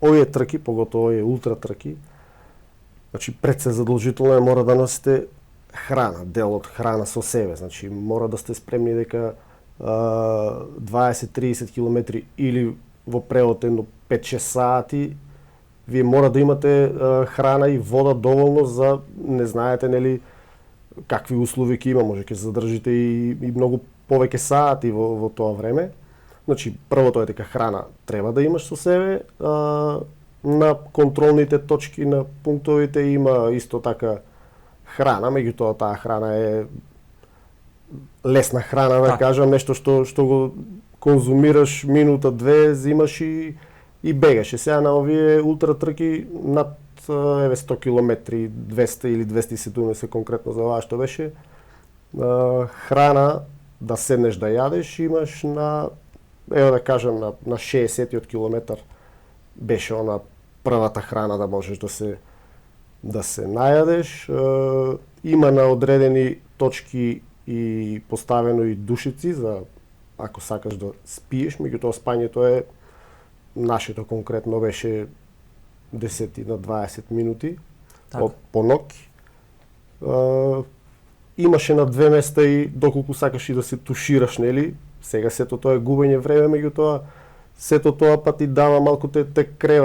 Овие трки, поготово овие ултра трки, значи пред се задолжително мора да носите храна, дел од храна со себе. Значи мора да сте спремни дека 20-30 километри или во превод едно 5-6 сати вие мора да имате храна и вода доволно за не знаете нели какви услови ќе има, може ќе задржите и многу повеќе сати во тоа време. Значи, првото е дека храна треба да имаш со себе, на контролните точки, на пунктовите има исто така храна, меѓутоа таа храна е лесна храна, да кажам, нешто што го конзумираш минута, две, зимаш и бегаш. И сега на овие ултра трки над 100 километри, 200 или 270 конкретно за ова што беше, храна да седнеш да јадеш имаш на, ево да кажам, на 60-тиот километар беше она првата храна да можеш да се најадеш. Има на одредени точки и поставено и душици за ако сакаш да спиеш, меѓутоа спањето е нашето конкретно беше 10 на 20 минути по ноќ. Имаше на две места и доколку сакаш и да се тушираш, нели? Сега сето тоа е губење време, меѓутоа сето тоа па ти дава малку те крева